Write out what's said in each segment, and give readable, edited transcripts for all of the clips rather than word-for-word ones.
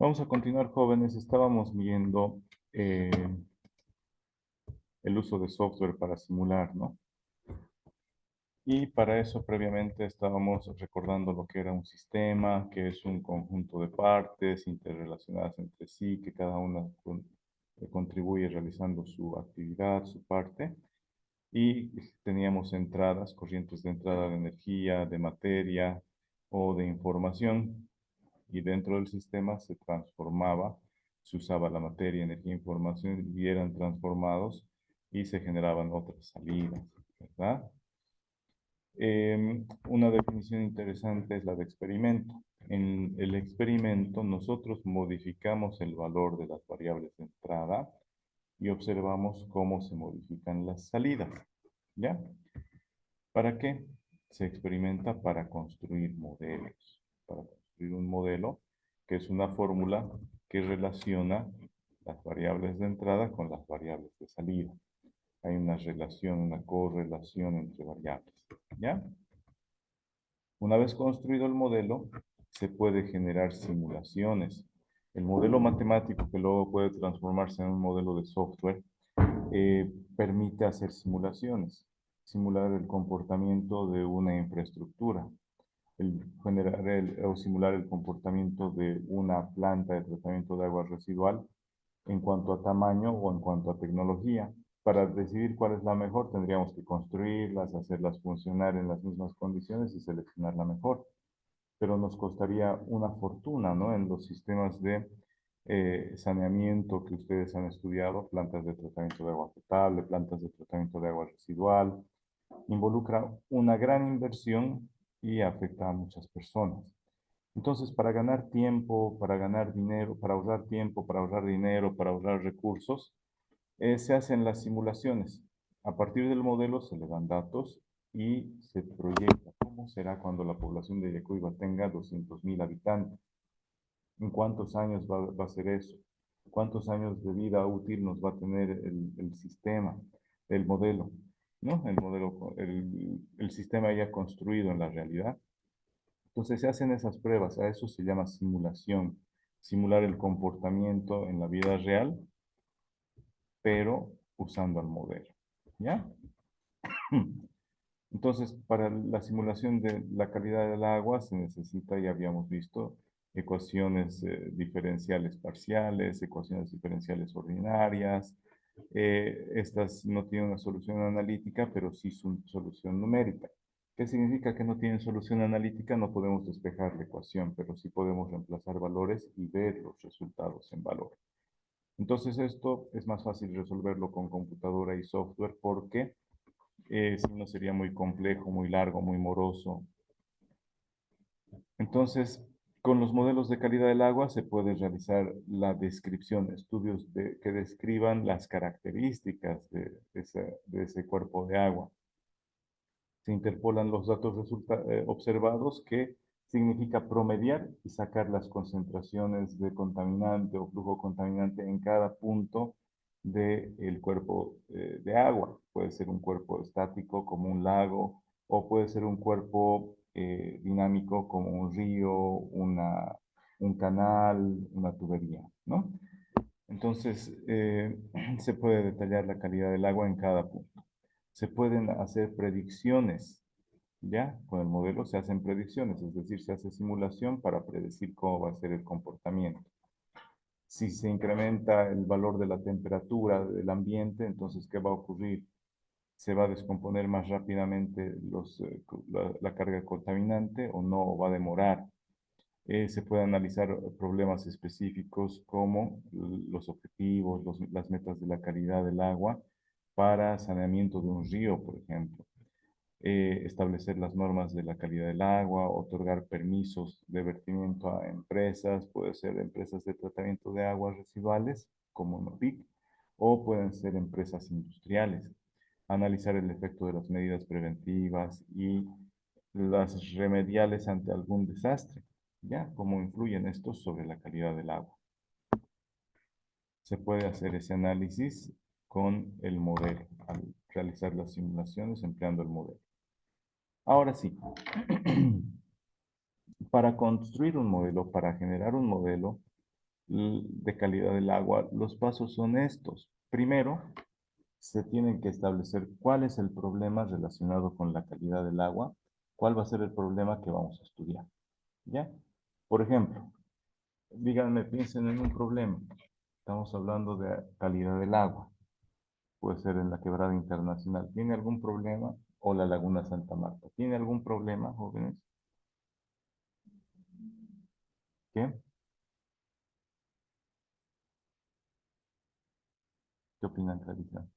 Vamos a continuar, jóvenes. Estábamos viendo eh, el uso de software para simular, ¿no? Y para eso, previamente, estábamos recordando lo que era un sistema, que es un conjunto de partes interrelacionadas entre sí, que cada una contribuye realizando su actividad, su parte. Y teníamos entradas, corrientes de entrada de energía, de materia o de información. Y dentro del sistema se transformaba, se usaba la materia, energía, información y eran transformados y se generaban otras salidas, ¿verdad? Una definición interesante es la de experimento. En el experimento nosotros modificamos el valor de las variables de entrada y observamos cómo se modifican las salidas, ¿ya? ¿Para qué? Se experimenta para construir modelos, para construir un modelo que es una fórmula que relaciona las variables de entrada con las variables de salida. Hay una relación, una correlación entre variables, ¿ya? Una vez construido el modelo, se puede generar simulaciones. El modelo matemático, que luego puede transformarse en un modelo de software, permite hacer simulaciones, simular el comportamiento de una infraestructura, o simular el comportamiento de una planta de tratamiento de agua residual en cuanto a tamaño o en cuanto a tecnología. Para decidir cuál es la mejor, tendríamos que construirlas, hacerlas funcionar en las mismas condiciones y seleccionar la mejor. Pero nos costaría una fortuna, ¿no? En los sistemas de saneamiento que ustedes han estudiado, plantas de tratamiento de agua potable, plantas de tratamiento de agua residual, involucra una gran inversión y afecta a muchas personas. Entonces, para ganar tiempo, para ganar dinero, para ahorrar tiempo, para ahorrar dinero, para ahorrar recursos, se hacen las simulaciones. A partir del modelo se le dan datos y se proyecta cómo será cuando la población de Yacuiba tenga 200.000 habitantes. ¿En cuántos años va a ser eso? ¿Cuántos años de vida útil nos va a tener el sistema, el modelo? ¿No? El sistema ya construido en la realidad. Entonces se hacen esas pruebas, a eso se llama simulación, simular el comportamiento en la vida real, pero usando el modelo. ¿Ya? Entonces, para la simulación de la calidad del agua se necesita, ya habíamos visto, ecuaciones diferenciales parciales, ecuaciones diferenciales ordinarias. Estas no tienen una solución analítica, pero sí su solución numérica. ¿Qué significa que no tienen solución analítica? No podemos despejar la ecuación, pero sí podemos reemplazar valores y ver los resultados en valor. Entonces, esto es más fácil resolverlo con computadora y software porque si no sería muy complejo, muy largo, muy moroso. Entonces, con los modelos de calidad del agua se puede realizar la descripción, estudios que describan las características de ese cuerpo de agua. Se interpolan los datos observados, que significa promediar y sacar las concentraciones de contaminante o flujo contaminante en cada punto del cuerpo de agua. Puede ser un cuerpo estático como un lago o puede ser un cuerpo dinámico como un río, un canal, una tubería, ¿no? Entonces, se puede detallar la calidad del agua en cada punto. Se pueden hacer predicciones, ¿ya? Con el modelo se hacen predicciones, es decir, se hace simulación para predecir cómo va a ser el comportamiento. Si se incrementa el valor de la temperatura del ambiente, entonces, ¿qué va a ocurrir? Se va a descomponer más rápidamente la carga contaminante o no, o va a demorar. Se puede analizar problemas específicos como los objetivos, las metas de la calidad del agua para saneamiento de un río, por ejemplo. Establecer las normas de la calidad del agua, otorgar permisos de vertimiento a empresas, puede ser empresas de tratamiento de aguas residuales, como NOPIC, o pueden ser empresas industriales. Analizar el efecto de las medidas preventivas y las remediales ante algún desastre, ¿ya? ¿Cómo influyen estos sobre la calidad del agua? Se puede hacer ese análisis con el modelo, al realizar las simulaciones empleando el modelo. Ahora sí, para construir un modelo, para generar un modelo, de calidad del agua, los pasos son estos. Primero, se tienen que establecer cuál es el problema relacionado con la calidad del agua, cuál va a ser el problema que vamos a estudiar. ¿Ya? Por ejemplo, díganme, piensen en un problema. Estamos hablando de calidad del agua. Puede ser en la Quebrada Internacional. ¿Tiene algún problema? O la Laguna Santa Marta. ¿Tiene algún problema, jóvenes? ¿Qué? ¿Qué opinan, Clarisa?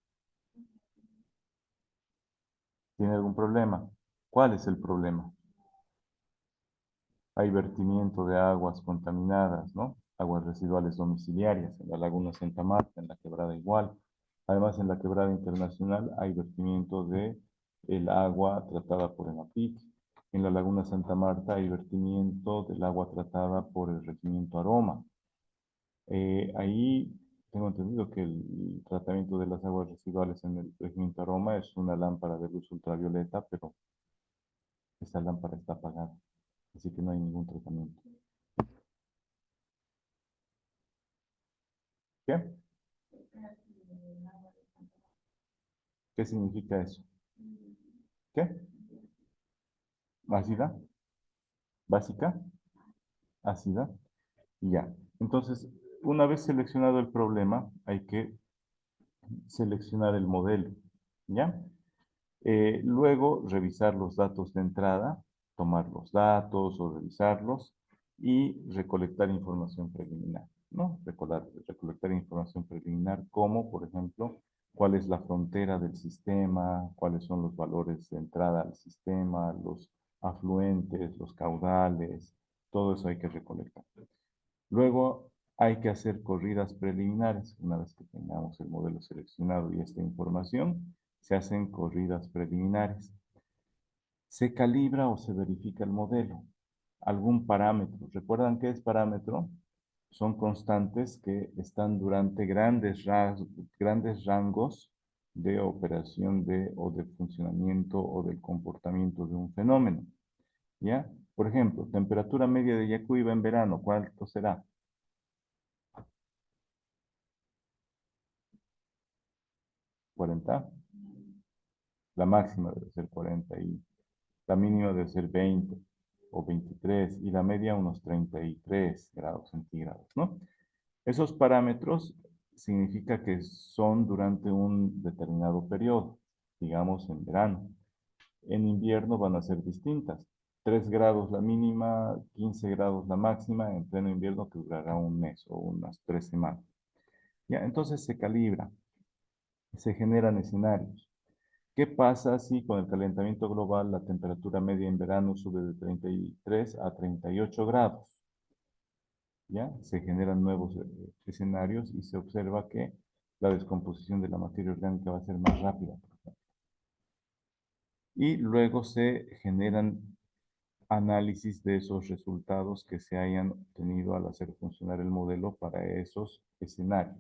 ¿Tiene algún problema? ¿Cuál es el problema? Hay vertimiento de aguas contaminadas, ¿no? Aguas residuales domiciliarias en la Laguna Santa Marta, en la Quebrada igual. Además, en la Quebrada Internacional hay vertimiento de el agua tratada por ENAPIC. En la Laguna Santa Marta hay vertimiento del agua tratada por el regimiento Aroma. Ahí tengo entendido que el tratamiento de las aguas residuales en el regimiento Aroma es una lámpara de luz ultravioleta, pero esa lámpara está apagada, así que no hay ningún tratamiento. ¿Qué? ¿Qué significa eso? ¿Qué? ¿Ácida? ¿Básica? ¿Ácida? Ya. Entonces, una vez seleccionado el problema, hay que seleccionar el modelo. ¿Ya? Luego, revisar los datos de entrada, tomar los datos o revisarlos y recolectar información preliminar, ¿no? Recolectar información preliminar como, por ejemplo, cuál es la frontera del sistema, cuáles son los valores de entrada al sistema, los afluentes, los caudales, todo eso hay que recolectar. Luego hay que hacer corridas preliminares. Una vez que tengamos el modelo seleccionado y esta información, se hacen corridas preliminares. Se calibra o se verifica el modelo. Algún parámetro. ¿Recuerdan qué es parámetro? Son constantes que están durante grandes rangos de operación o de funcionamiento o del comportamiento de un fenómeno. ¿Ya? Por ejemplo, temperatura media de Yacuiba en verano, ¿cuánto será? 40. La máxima debe ser 40 y la mínima debe ser 20 o 23 y la media unos 33 grados centígrados, ¿no? Esos parámetros significa que son durante un determinado periodo, digamos en verano. En invierno van a ser distintas. 3 grados la mínima, 15 grados la máxima, en pleno invierno que durará un mes o unas 3 semanas. Ya, entonces se calibra, se generan escenarios. ¿Qué pasa si con el calentamiento global la temperatura media en verano sube de 33 a 38 grados? ¿Ya? Se generan nuevos escenarios y se observa que la descomposición de la materia orgánica va a ser más rápida, por ejemplo. Y luego se generan análisis de esos resultados que se hayan obtenido al hacer funcionar el modelo para esos escenarios.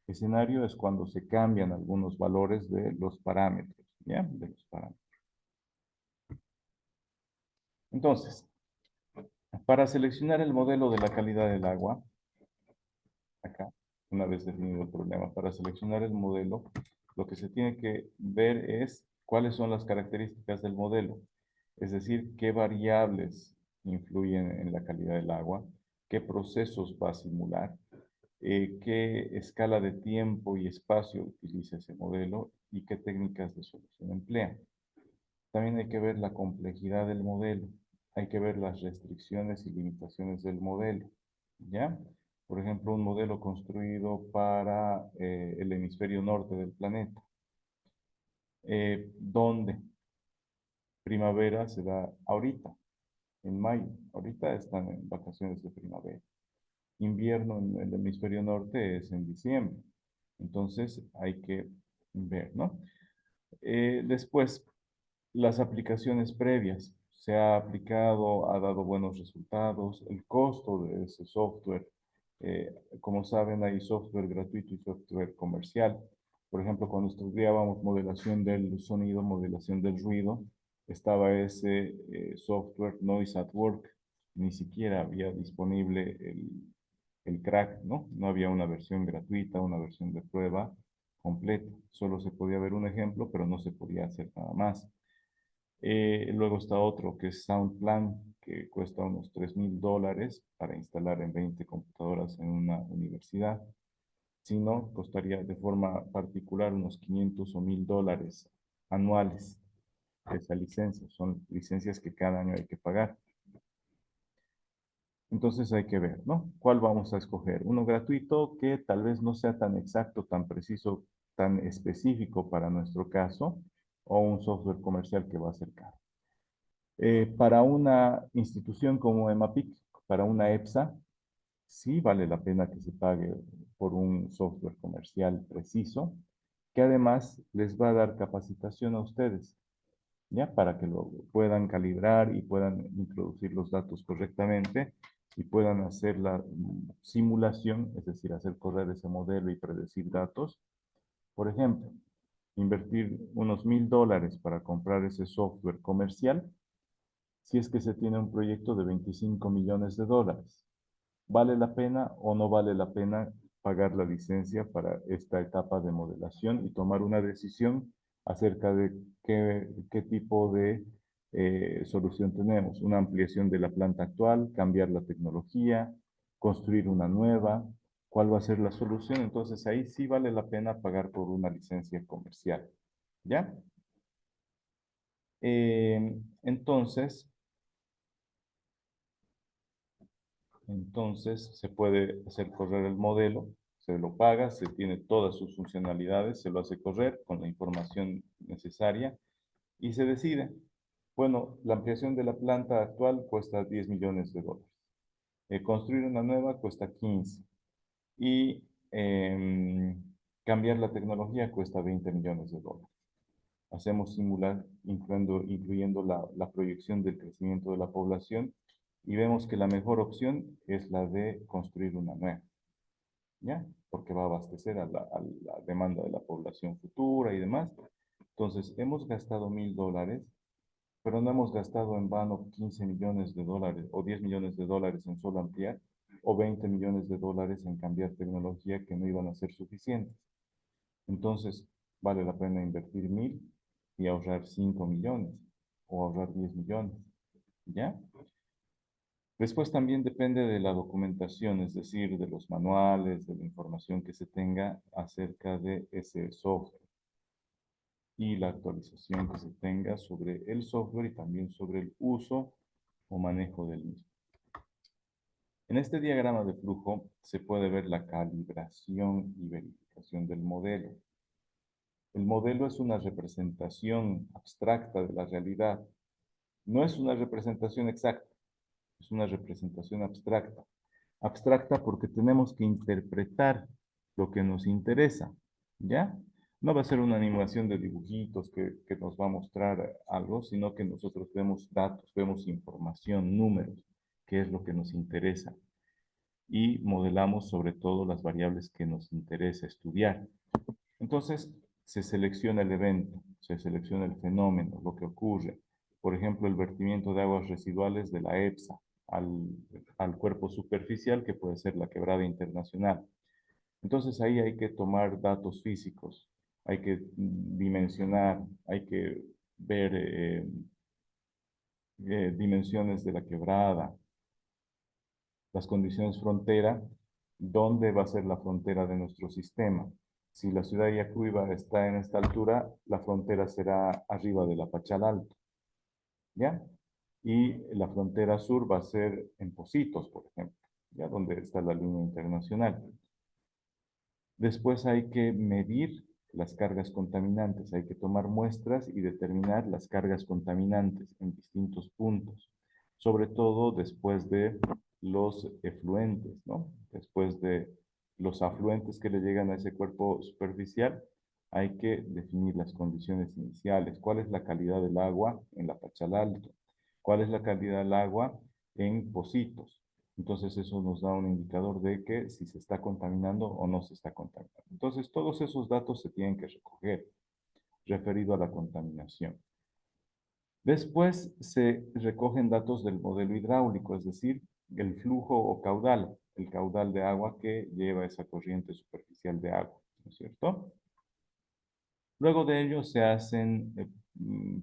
Escenario es cuando se cambian algunos valores de los parámetros, ¿ya? De los parámetros. Entonces, para seleccionar el modelo de la calidad del agua, acá, una vez definido el problema, para seleccionar el modelo, lo que se tiene que ver es cuáles son las características del modelo, es decir, qué variables influyen en la calidad del agua, qué procesos va a simular, qué escala de tiempo y espacio utiliza ese modelo y qué técnicas de solución emplea. También hay que ver la complejidad del modelo, hay que ver las restricciones y limitaciones del modelo, ¿ya? Por ejemplo, un modelo construido para el hemisferio norte del planeta. ¿Dónde? Primavera se da ahorita, en mayo. Ahorita están en vacaciones de primavera. Invierno en el hemisferio norte es en diciembre. Entonces hay que ver, ¿no? Después, las aplicaciones previas. Se ha aplicado, ha dado buenos resultados. El costo de ese software, eh, como saben, hay software gratuito y software comercial. Por ejemplo, cuando estudiábamos modelación del sonido, modelación del ruido, estaba ese software Noise at Work. Ni siquiera había disponible el crack, ¿no? No había una versión gratuita, una versión de prueba completa. Solo se podía ver un ejemplo, pero no se podía hacer nada más. Luego está otro que es SoundPlan, que cuesta unos $3,000 para instalar en 20 computadoras en una universidad. Si no, costaría de forma particular unos 500 o $1,000 anuales esa licencia. Son licencias que cada año hay que pagar. Entonces hay que ver, ¿no? ¿Cuál vamos a escoger? Uno gratuito que tal vez no sea tan exacto, tan preciso, tan específico para nuestro caso, o un software comercial que va a ser caro. Para una institución como EMAPIC, para una EPSA, sí vale la pena que se pague por un software comercial preciso, que además les va a dar capacitación a ustedes, ¿ya? Para que lo puedan calibrar y puedan introducir los datos correctamente y puedan hacer la simulación, es decir, hacer correr ese modelo y predecir datos. Por ejemplo, invertir unos $1,000 para comprar ese software comercial si es que se tiene un proyecto de $25 millones. ¿Vale la pena o no vale la pena pagar la licencia para esta etapa de modelación y tomar una decisión acerca de qué tipo de solución tenemos? Una ampliación de la planta actual, cambiar la tecnología, construir una nueva, ¿cuál va a ser la solución? Entonces ahí sí vale la pena pagar por una licencia comercial. ¿Ya? Entonces, se puede hacer correr el modelo, se lo paga, se tiene todas sus funcionalidades, se lo hace correr con la información necesaria y se decide. Bueno, la ampliación de la planta actual cuesta $10 millones. Construir una nueva cuesta 15. Y cambiar la tecnología cuesta $20 millones. Hacemos simular, incluyendo la proyección del crecimiento de la población, y vemos que la mejor opción es la de construir una nueva, ¿ya? Porque va a abastecer a la demanda de la población futura y demás. Entonces, hemos gastado $1,000, pero no hemos gastado en vano $15 millones o $10 millones en solo ampliar, o $20 millones en cambiar tecnología que no iban a ser suficientes. Entonces, vale la pena invertir 1,000 y ahorrar 5 millones o ahorrar 10 millones. ¿Ya? Después también depende de la documentación, es decir, de los manuales, de la información que se tenga acerca de ese software y la actualización que se tenga sobre el software y también sobre el uso o manejo del mismo. En este diagrama de flujo se puede ver la calibración y verificación del modelo. El modelo es una representación abstracta de la realidad. No es una representación exacta, es una representación abstracta. Abstracta porque tenemos que interpretar lo que nos interesa, ¿ya? No va a ser una animación de dibujitos que nos va a mostrar algo, sino que nosotros vemos datos, vemos información, números, que es lo que nos interesa. Y modelamos sobre todo las variables que nos interesa estudiar. Entonces, se selecciona el evento, se selecciona el fenómeno, lo que ocurre. Por ejemplo, el vertimiento de aguas residuales de la EPSA al cuerpo superficial, que puede ser la quebrada internacional. Entonces, ahí hay que tomar datos físicos, hay que dimensionar, hay que ver dimensiones de la quebrada, las condiciones frontera, dónde va a ser la frontera de nuestro sistema. Si la ciudad de Yacuiba está en esta altura, la frontera será arriba de la Pachal Alto, ¿ya? Y la frontera sur va a ser en Pocitos, por ejemplo, ¿ya? Donde está la línea internacional. Después hay que medir las cargas contaminantes, hay que tomar muestras y determinar las cargas contaminantes en distintos puntos, sobre todo después de los efluentes, ¿no? Después de los afluentes que le llegan a ese cuerpo superficial, hay que definir las condiciones iniciales. ¿Cuál es la calidad del agua en la Pachal Alto? ¿Cuál es la calidad del agua en Pocitos? Entonces eso nos da un indicador de que si se está contaminando o no se está contaminando. Entonces todos esos datos se tienen que recoger referido a la contaminación. Después se recogen datos del modelo hidráulico, es decir, el flujo o caudal, el caudal de agua que lleva esa corriente superficial de agua, ¿no es cierto? Luego de ello se hacen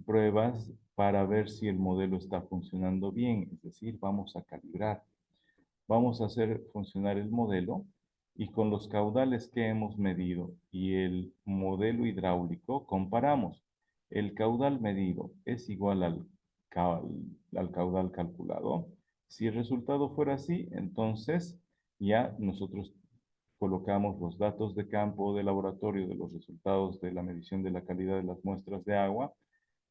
pruebas para ver si el modelo está funcionando bien, es decir, vamos a calibrar. Vamos a hacer funcionar el modelo y con los caudales que hemos medido y el modelo hidráulico comparamos. El caudal medido es igual al caudal calculado. Si el resultado fuera así, entonces ya nosotros colocamos los datos de campo de laboratorio de los resultados de la medición de la calidad de las muestras de agua,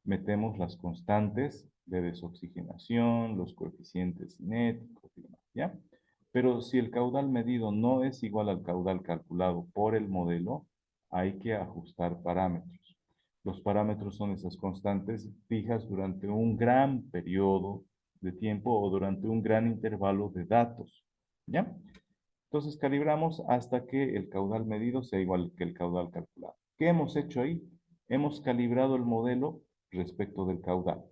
metemos las constantes de desoxigenación, los coeficientes cinéticos y demás, ¿ya? Pero si el caudal medido no es igual al caudal calculado por el modelo, hay que ajustar parámetros. Los parámetros son esas constantes fijas durante un gran periodo de tiempo o durante un gran intervalo de datos, ¿ya? Entonces calibramos hasta que el caudal medido sea igual que el caudal calculado. ¿Qué hemos hecho ahí? Hemos calibrado el modelo respecto del caudal.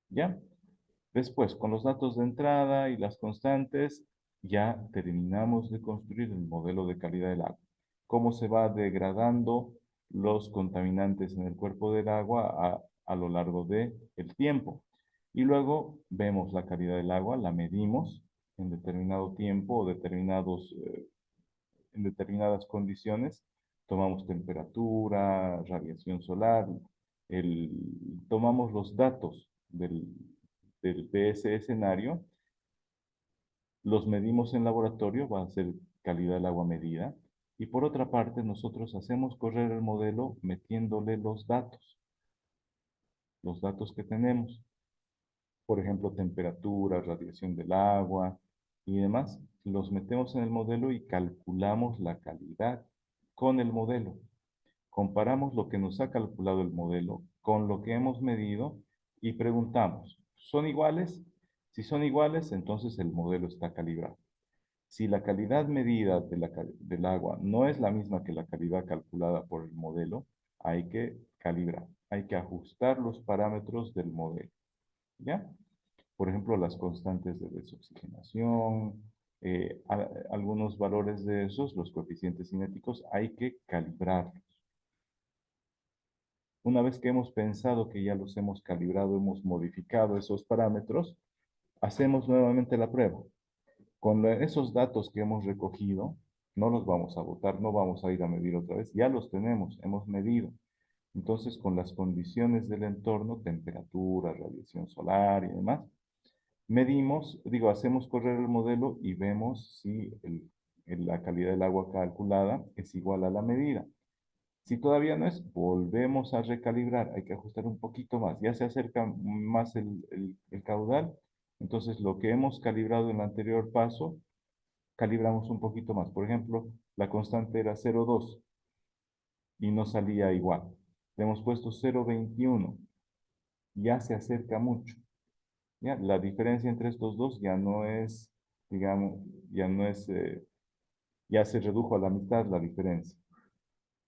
¿Ya? Después, con los datos de entrada y las constantes, ya terminamos de construir el modelo de calidad del agua. Cómo se va degradando los contaminantes en el cuerpo del agua a lo largo del tiempo. Y luego vemos la calidad del agua, la medimos en determinado tiempo o en determinadas condiciones. Tomamos temperatura, radiación solar, tomamos los datos de ese escenario, los medimos en laboratorio, va a ser calidad del agua medida, y por otra parte nosotros hacemos correr el modelo metiéndole los datos que tenemos, por ejemplo, temperatura, radiación del agua y demás, los metemos en el modelo y calculamos la calidad con el modelo. Comparamos lo que nos ha calculado el modelo con lo que hemos medido y preguntamos, ¿son iguales? Si son iguales, entonces el modelo está calibrado. Si la calidad medida del agua no es la misma que la calidad calculada por el modelo, hay que calibrar, hay que ajustar los parámetros del modelo. ¿Ya? Por ejemplo, las constantes de desoxigenación, algunos valores de esos, los coeficientes cinéticos, hay que calibrarlos. Una vez que hemos pensado que ya los hemos calibrado, hemos modificado esos parámetros, hacemos nuevamente la prueba. Con esos datos que hemos recogido, no los vamos a botar, no vamos a ir a medir otra vez, ya los tenemos, hemos medido. Entonces, con las condiciones del entorno, temperatura, radiación solar y demás, medimos, digo, hacemos correr el modelo y vemos si la calidad del agua calculada es igual a la medida. Si todavía no es, volvemos a recalibrar, hay que ajustar un poquito más. Ya se acerca más el caudal, entonces lo que hemos calibrado en el anterior paso, calibramos un poquito más. Por ejemplo, la constante era 0,2 y no salía igual. Le hemos puesto 0,21, ya se acerca mucho. ¿Ya? La diferencia entre estos dos ya no es, digamos, ya no es, ya se redujo a la mitad la diferencia.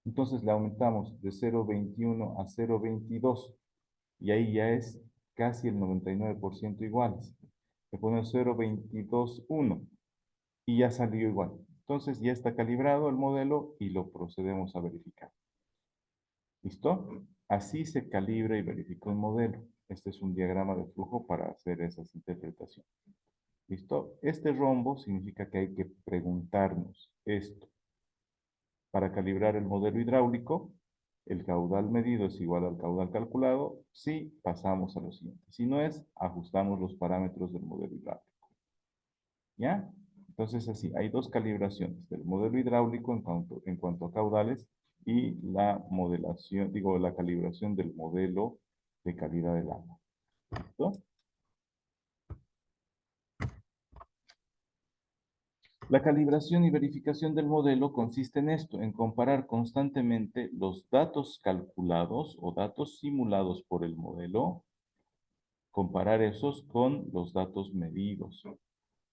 Entonces le aumentamos de 0,21 a 0,22 y ahí ya es casi el 99% iguales. Le ponemos 0,22,1 y ya salió igual. Entonces ya está calibrado el modelo y lo procedemos a verificar. ¿Listo? Así se calibra y verifica un modelo. Este es un diagrama de flujo para hacer esas interpretaciones. ¿Listo? Este rombo significa que hay que preguntarnos esto. Para calibrar el modelo hidráulico, el caudal medido es igual al caudal calculado. Si pasamos a lo siguiente. Si no es, ajustamos los parámetros del modelo hidráulico. ¿Ya? Entonces, así, hay dos calibraciones del modelo hidráulico en cuanto a caudales y la modelación, digo, la calibración del modelo de calidad del agua. ¿Listo? La calibración y verificación del modelo consiste en esto, en comparar constantemente los datos calculados o datos simulados por el modelo, comparar esos con los datos medidos.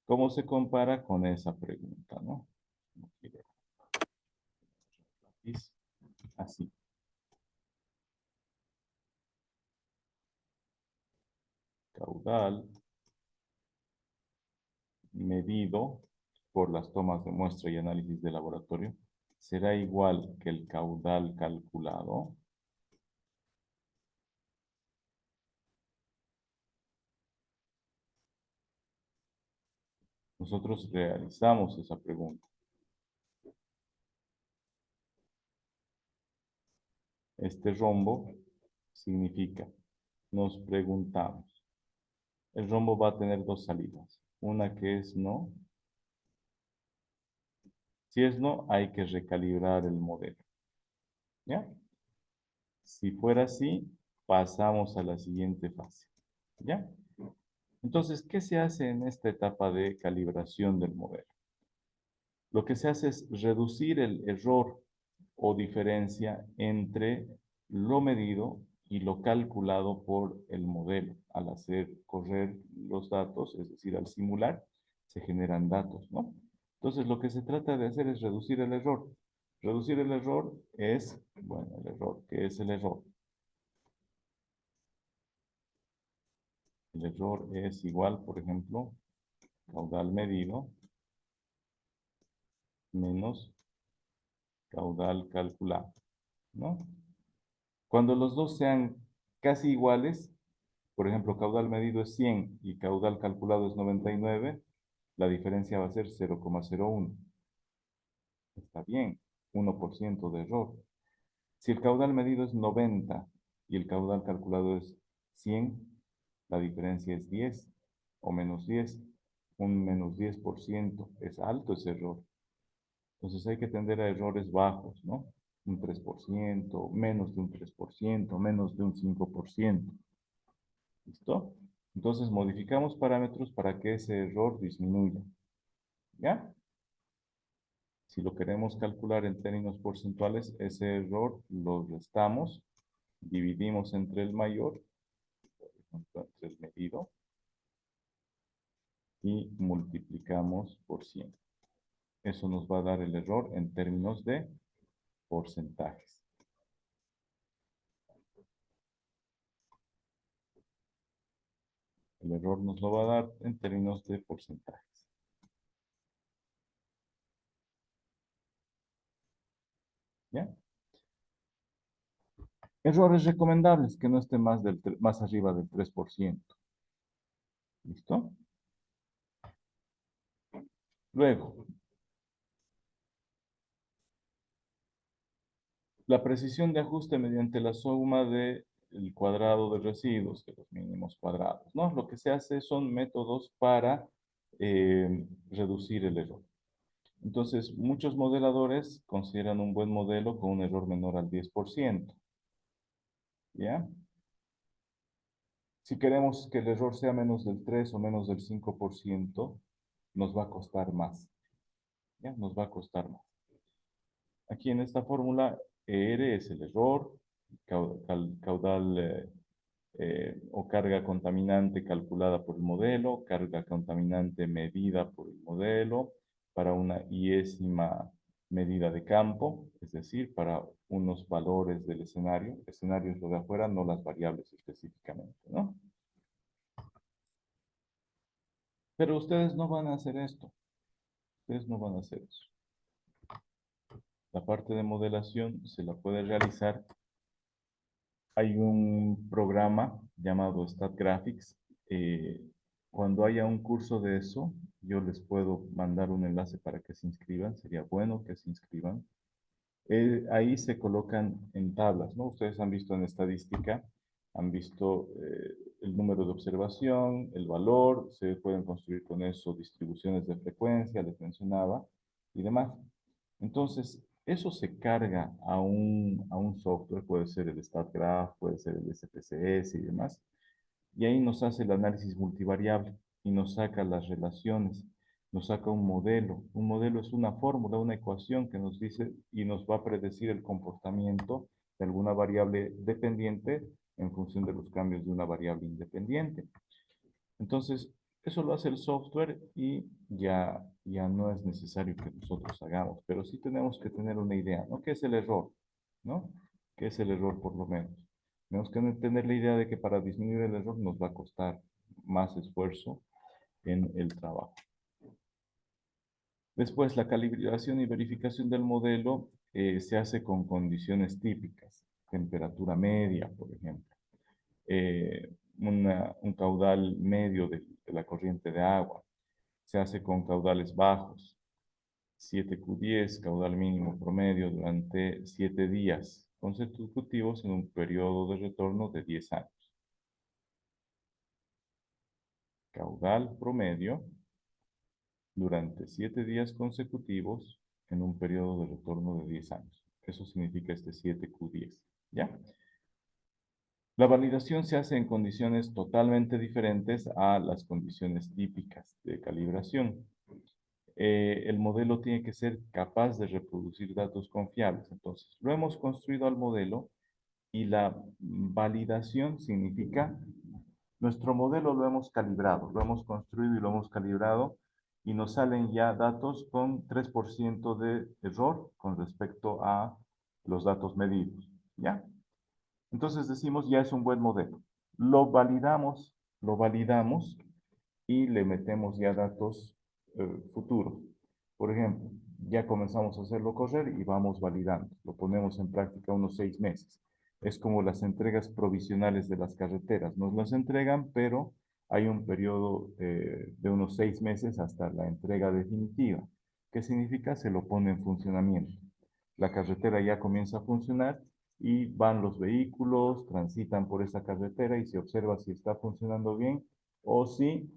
¿Cómo se compara con esa pregunta, no? Así. caudal medido por las tomas de muestra y análisis de laboratorio será igual que el caudal calculado. Nosotros realizamos esa pregunta. Este rombo significa, nos preguntamos, el rombo va a tener dos salidas. Una que es no. Si es no, hay que recalibrar el modelo. ¿Ya? Si fuera así, pasamos a la siguiente fase. ¿Ya? Entonces, ¿qué se hace en esta etapa de calibración del modelo? Lo que se hace es reducir el error o diferencia entre lo medido y lo calculado por el modelo. Al hacer correr los datos, es decir, al simular, se generan datos, ¿no? Entonces, lo que se trata de hacer es reducir el error. Reducir el error es, bueno, el error. ¿Qué es el error? El error es igual, por ejemplo, caudal medido menos caudal calculado, ¿no? Cuando los dos sean casi iguales, por ejemplo, caudal medido es 100 y caudal calculado es 99, la diferencia va a ser 0,01. Está bien, 1% de error. Si el caudal medido es 90 y el caudal calculado es 100, la diferencia es 10 o menos 10. Un menos 10% es alto ese error. Entonces hay que tender a errores bajos, ¿no? Un 3%, menos de un 3%, menos de un 5%. ¿Listo? Entonces modificamos parámetros para que ese error disminuya. ¿Ya? Si lo queremos calcular en términos porcentuales, ese error lo restamos, dividimos entre el mayor, por ejemplo, entre el medido, y multiplicamos por 100. Eso nos va a dar el error en términos de porcentajes. El error nos lo va a dar en términos de porcentajes. ¿Ya? Errores recomendables que no esté más arriba del 3%. ¿Listo? Luego, la precisión de ajuste mediante la suma del cuadrado de residuos, de los mínimos cuadrados, ¿no? Lo que se hace son métodos para reducir el error. Entonces, muchos modeladores consideran un buen modelo con un error menor al 10%. ¿Ya? Si queremos que el error sea menos del 3 o menos del 5%, nos va a costar más. ¿Ya? Nos va a costar más. Aquí en esta fórmula, ER es el error, caudal o carga contaminante calculada por el modelo, carga contaminante medida por el modelo, para una iésima medida de campo, es decir, para unos valores del escenario. El escenario es lo de afuera, no las variables específicamente, ¿no? Pero ustedes no van a hacer esto. Ustedes no van a hacer eso. La parte de modelación se la puede realizar. Hay un programa llamado StatGraphics. Eh, Cuando haya un curso de eso, yo les puedo mandar un enlace para que se inscriban. Sería bueno que se inscriban. Ahí se colocan en tablas, ¿no? Ustedes han visto en estadística, han visto el número de observación, el valor, se pueden construir con eso distribuciones de frecuencia, les mencionaba, y demás. Entonces, eso se carga a un software, puede ser el StatGraph, puede ser el SPSS y demás, y ahí nos hace el análisis multivariable y nos saca las relaciones, nos saca un modelo. Un modelo es una fórmula, una ecuación que nos dice y nos va a predecir el comportamiento de alguna variable dependiente en función de los cambios de una variable independiente. Entonces, eso lo hace el software y ya no es necesario que nosotros hagamos, pero sí tenemos que tener una idea, ¿no? ¿Qué es el error? ¿No? ¿Qué es el error por lo menos? Tenemos que tener la idea de que para disminuir el error nos va a costar. más esfuerzo en el trabajo. Después, la calibración y verificación del modelo se hace con condiciones típicas, temperatura media, por ejemplo, un caudal medio de la corriente de agua. Se hace con caudales bajos, 7Q10, caudal mínimo promedio durante 7 días consecutivos en un periodo de retorno de 10 años. Caudal promedio durante 7 días consecutivos en un periodo de retorno de 10 años. Eso significa este 7Q10, ¿ya? La validación se hace en condiciones totalmente diferentes a las condiciones típicas de calibración. El modelo tiene que ser capaz de reproducir datos confiables. Entonces, lo hemos construido al modelo y la validación significa nuestro modelo lo hemos calibrado, lo hemos construido y lo hemos calibrado y nos salen ya datos con 3% de error con respecto a los datos medidos, ¿ya? Entonces decimos, ya es un buen modelo. Lo validamos y le metemos ya datos futuros. Por ejemplo, ya comenzamos a hacerlo correr y vamos validando. Lo ponemos en práctica unos 6 meses. Es como las entregas provisionales de las carreteras. Nos las entregan, pero hay un periodo de unos 6 meses hasta la entrega definitiva. ¿Qué significa? Se lo pone en funcionamiento. La carretera ya comienza a funcionar y van los vehículos, transitan por esa carretera y se observa si está funcionando bien o si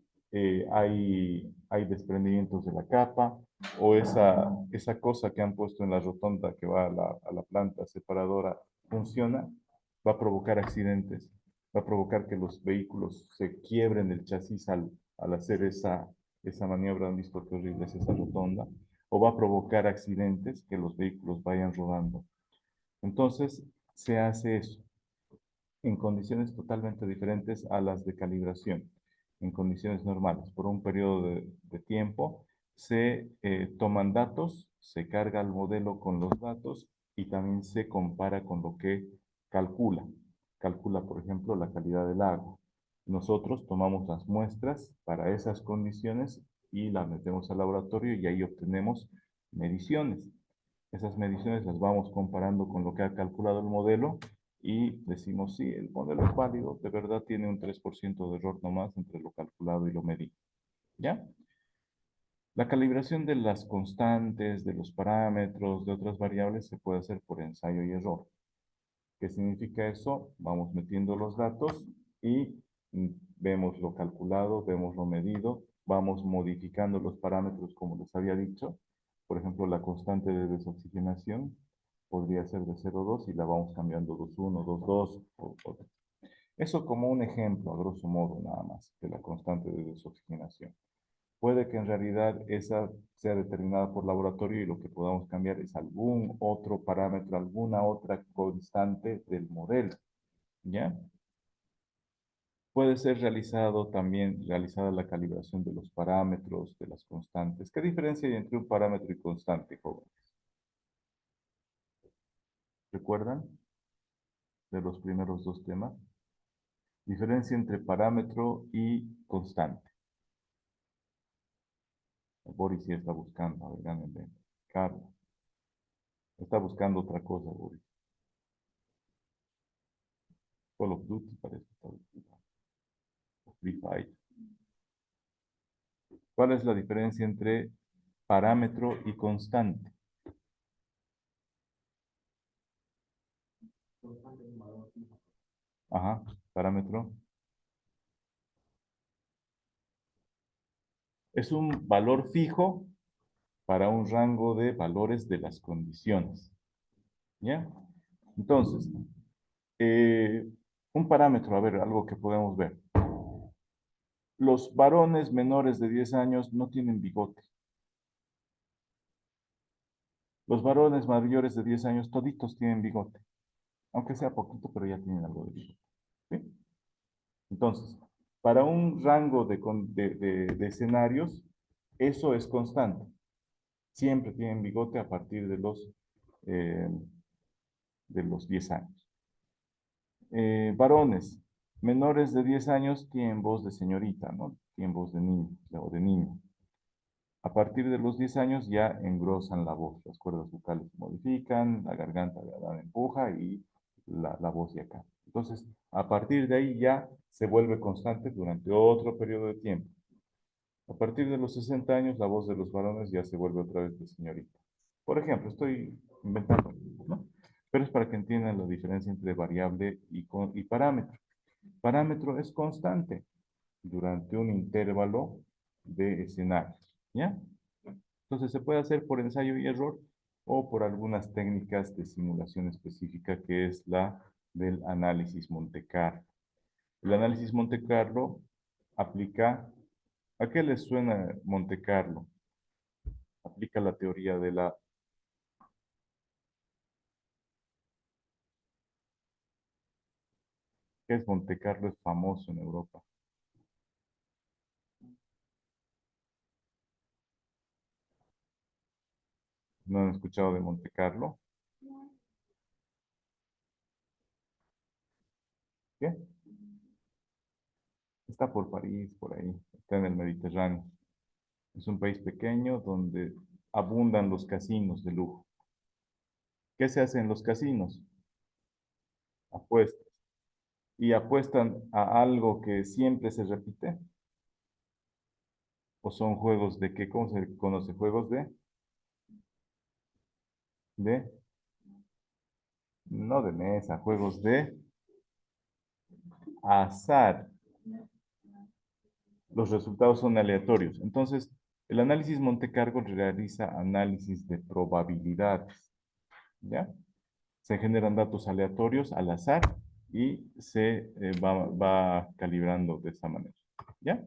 hay desprendimientos de la capa o esa cosa que han puesto en la rotonda que va a la planta separadora funciona, va a provocar accidentes, va a provocar que los vehículos se quiebren el chasis al hacer esa maniobra. ¿Han visto qué horrible es esa rotonda? O va a provocar accidentes que los vehículos vayan rodando. Entonces, se hace eso en condiciones totalmente diferentes a las de calibración, en condiciones normales. Por un periodo de tiempo se toman datos, se carga el modelo con los datos y también se compara con lo que calcula. Calcula, por ejemplo, la calidad del agua. Nosotros tomamos las muestras para esas condiciones y las metemos al laboratorio y ahí obtenemos mediciones. Esas mediciones las vamos comparando con lo que ha calculado el modelo y decimos, sí, el modelo es válido, de verdad tiene un 3% de error nomás entre lo calculado y lo medido. ¿Ya? La calibración de las constantes, de los parámetros, de otras variables se puede hacer por ensayo y error. ¿Qué significa eso? Vamos metiendo los datos y vemos lo calculado, vemos lo medido, vamos modificando los parámetros como les había dicho. Por ejemplo, la constante de desoxigenación podría ser de 0,2 y la vamos cambiando 2,1, 2,2. Eso como un ejemplo, a grosso modo, nada más, de la constante de desoxigenación. Puede que en realidad esa sea determinada por laboratorio y lo que podamos cambiar es algún otro parámetro, alguna otra constante del modelo, ¿ya? Puede ser realizada la calibración de los parámetros, de las constantes. ¿Qué diferencia hay entre un parámetro y constante, jóvenes? ¿Recuerdan de los primeros dos temas? Diferencia entre parámetro y constante. Boris ya está buscando, a ver, gánenle. Carlos, está buscando otra cosa, Boris. Call of Duty parece que está buscando. Free Fire. ¿Cuál es la diferencia entre parámetro y constante? Ajá, parámetro. Es un valor fijo para un rango de valores de las condiciones. ¿Ya? Entonces, un parámetro, a ver, algo que podemos ver. Los varones menores de 10 años no tienen bigote. Los varones mayores de 10 años toditos tienen bigote. Aunque sea poquito, pero ya tienen algo de bigote. ¿Sí? Entonces, para un rango de escenarios, eso es constante. Siempre tienen bigote a partir de los 10 años. Varones Menores de 10 años tienen voz de señorita, ¿no? Tienen voz de niño o de niño. A partir de los 10 años ya engrosan la voz, las cuerdas vocales se modifican, la garganta la empuja y la voz ya acá. Entonces, a partir de ahí ya se vuelve constante durante otro periodo de tiempo. A partir de los 60 años, la voz de los varones ya se vuelve otra vez de señorita. Por ejemplo, estoy inventando, ¿no? Pero es para que entiendan la diferencia entre variable y parámetro. Parámetro es constante durante un intervalo de escenarios, ¿ya? Entonces se puede hacer por ensayo y error o por algunas técnicas de simulación específica que es la del análisis Monte Carlo. El análisis Monte Carlo aplica, ¿a qué les suena Monte Carlo? Aplica la teoría de la, ¿qué es Monte Carlo? Es famoso en Europa. ¿No han escuchado de Monte Carlo? ¿Qué? Está por París, por ahí, está en el Mediterráneo. Es un país pequeño donde abundan los casinos de lujo. ¿Qué se hace en los casinos? Apuestas. ¿Y apuestan a algo que siempre se repite? ¿O son juegos de qué? ¿Cómo se conoce? ¿Juegos de, no de mesa, juegos de azar? Los resultados son aleatorios. Entonces, el análisis Monte Carlo realiza análisis de probabilidades, ¿ya? Se generan datos aleatorios al azar y se va calibrando de esa manera, ¿ya?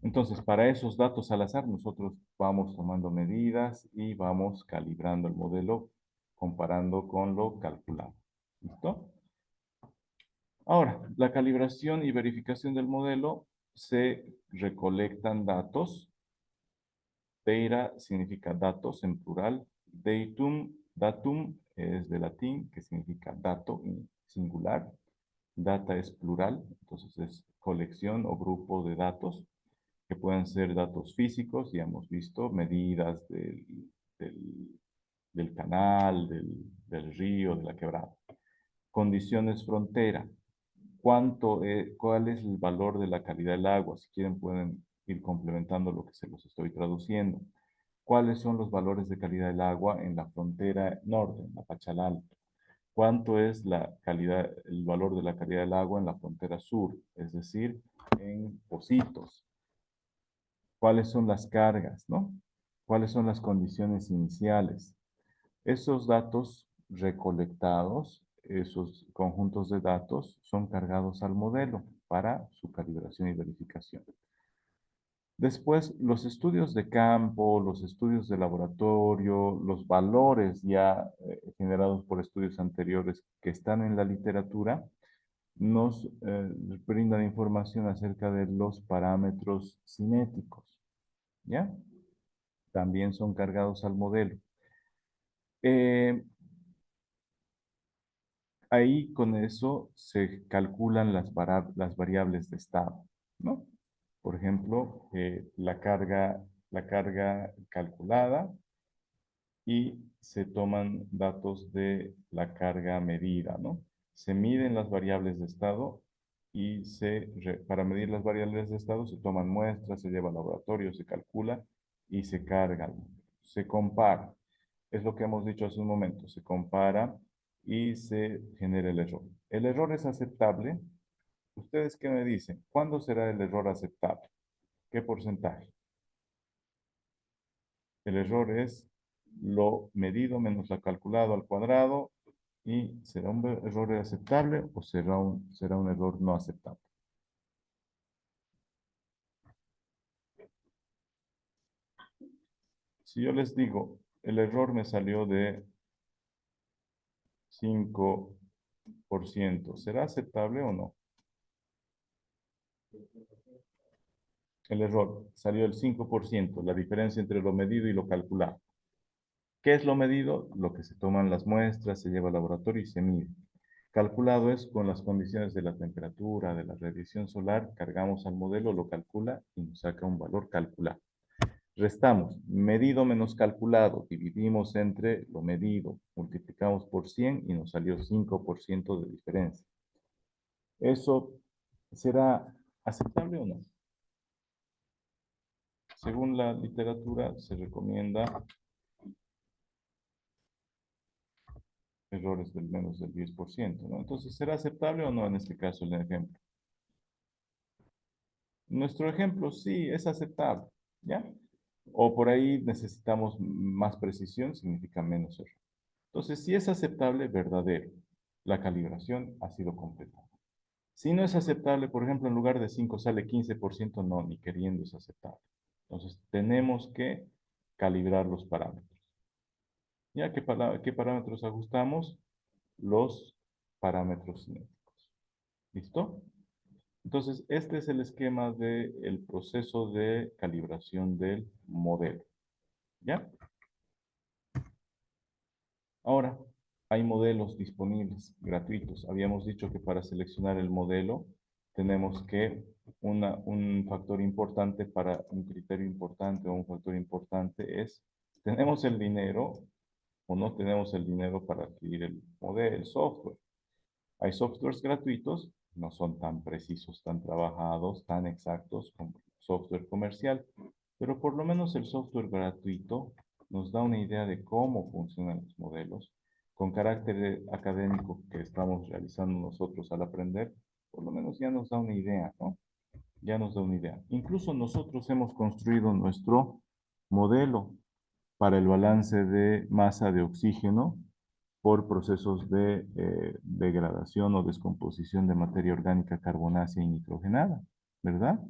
Entonces, para esos datos al azar, nosotros vamos tomando medidas y vamos calibrando el modelo comparando con lo calculado. ¿Listo? Ahora, la calibración y verificación del modelo se recolectan datos. Data significa datos en plural. Datum es de latín, que significa dato en singular. Data es plural, entonces es colección o grupo de datos que pueden ser datos físicos, ya hemos visto, medidas del, del canal, del río, de la quebrada. Condiciones frontera. ¿Cuál es el valor de la calidad del agua? Si quieren pueden ir complementando lo que se los estoy traduciendo. ¿Cuáles son los valores de calidad del agua en la frontera norte, en la Pachalal? ¿Cuánto es el valor de la calidad del agua en la frontera sur? Es decir, en Pocitos. ¿Cuáles son las cargas, no? ¿Cuáles son las condiciones iniciales? Esos datos recolectados, esos conjuntos de datos, son cargados al modelo para su calibración y verificación. Después, los estudios de campo, los estudios de laboratorio, los valores ya generados por estudios anteriores que están en la literatura, nos brindan información acerca de los parámetros cinéticos, ¿ya? También son cargados al modelo. Eh, Ahí con eso se calculan las variables de estado, ¿no? Por ejemplo, la carga calculada y se toman datos de la carga medida, ¿no? Se miden las variables de estado y para medir las variables de estado se toman muestras, se lleva al laboratorio, se calcula y se carga. Se compara. Es lo que hemos dicho hace un momento. Se compara y se genera el error. ¿El error es aceptable? ¿Ustedes qué me dicen? ¿Cuándo será el error aceptable? ¿Qué porcentaje? El error es lo medido menos lo calculado al cuadrado y ¿será un error aceptable o será un error no aceptable? Si yo les digo, el error me salió de 5%, ¿será aceptable o no? El error salió el 5%, la diferencia entre lo medido y lo calculado. ¿Qué es lo medido? Lo que se toman las muestras, se lleva al laboratorio y se mide. Calculado es con las condiciones de la temperatura, de la radiación solar, cargamos al modelo, lo calcula y nos saca un valor calculado. Restamos medido menos calculado, dividimos entre lo medido, multiplicamos por 100 y nos salió 5% de diferencia. ¿Eso será aceptable o no? Según la literatura, se recomienda errores del menos del 10%, ¿no? Entonces, ¿será aceptable o no en este caso el ejemplo? Nuestro ejemplo sí es aceptable, ¿ya? O por ahí necesitamos más precisión, significa menos error. Entonces, si es aceptable, verdadero. La calibración ha sido completada. Si no es aceptable, por ejemplo, en lugar de 5 sale 15%, no, ni queriendo es aceptable. Entonces, tenemos que calibrar los parámetros. ¿Ya qué parámetros ajustamos? Los parámetros cinéticos. ¿Listo? Entonces, este es el esquema del proceso de calibración del modelo. ¿Ya? Ahora, hay modelos disponibles, gratuitos. Habíamos dicho que para seleccionar el modelo tenemos que un factor importante para un criterio importante o un factor importante es, ¿tenemos el dinero o no tenemos el dinero para adquirir el modelo, el software? Hay softwares gratuitos, no son tan precisos, tan trabajados, tan exactos como software comercial, pero por lo menos el software gratuito nos da una idea de cómo funcionan los modelos. Con carácter académico que estamos realizando nosotros al aprender, por lo menos ya nos da una idea, ¿no? Ya nos da una idea. Incluso nosotros hemos construido nuestro modelo para el balance de masa de oxígeno por procesos de degradación o descomposición de materia orgánica carbonácea y nitrogenada, ¿verdad?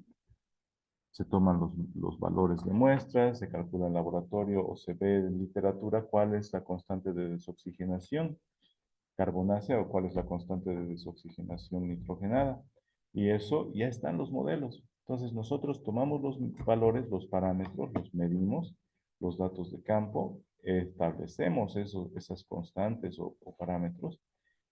Se toman los valores de muestras, se calcula en laboratorio o se ve en literatura cuál es la constante de desoxigenación carbonácea o cuál es la constante de desoxigenación nitrogenada. Y eso ya están los modelos. Entonces nosotros tomamos los valores, los parámetros, los medimos, los datos de campo, establecemos esas constantes o parámetros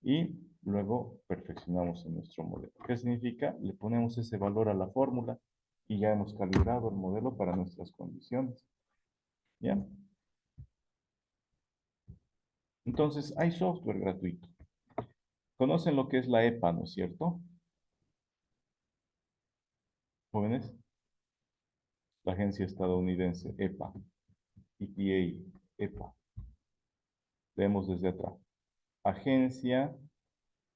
y luego perfeccionamos en nuestro modelo. ¿Qué significa? Le ponemos ese valor a la fórmula y ya hemos calibrado el modelo para nuestras condiciones. ¿Ya? Entonces, hay software gratuito. ¿Conocen lo que es la EPA, no es cierto? Jóvenes, la agencia estadounidense EPA, EPA, EPA. Leemos desde atrás. Agencia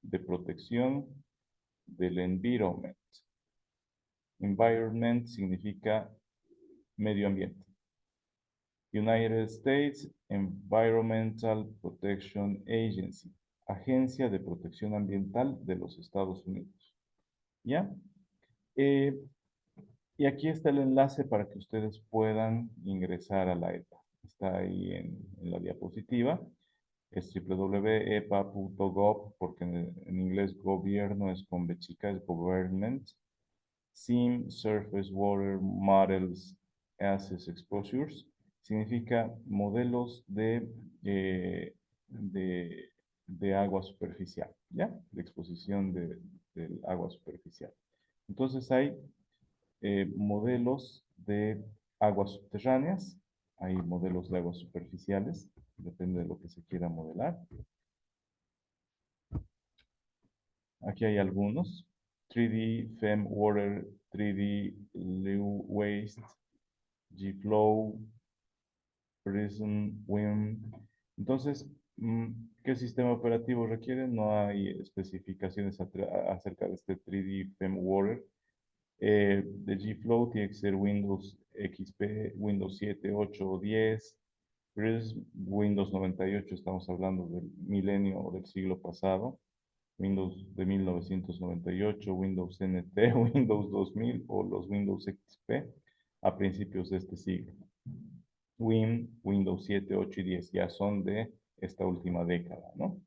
de Protección del Environment. Environment significa medio ambiente. United States Environmental Protection Agency, Agencia de Protección Ambiental de los Estados Unidos. ¿Ya? Eh, y aquí está el enlace para que ustedes puedan ingresar a la EPA. Está ahí en la diapositiva. Es www.epa.gov, porque en inglés gobierno es con B chica, es government. SIM, Surface Water Models Access Exposures, significa modelos de agua superficial, ¿ya? De exposición del agua superficial. Entonces hay modelos de aguas subterráneas, hay modelos de aguas superficiales, depende de lo que se quiera modelar. Aquí hay algunos. 3D FEM Water, 3D Liu Waste, G-Flow, Prism, WIM. Entonces, ¿qué sistema operativo requiere? No hay especificaciones acerca de este 3D FEM Water. De G-Flow tiene que ser Windows XP, Windows 7, 8 o 10. Prism, Windows 98, estamos hablando del milenio o del siglo pasado. Windows de 1998, Windows NT, Windows 2000 o los Windows XP a principios de este siglo. Windows 7, 8 y 10 ya son de esta última década, ¿no?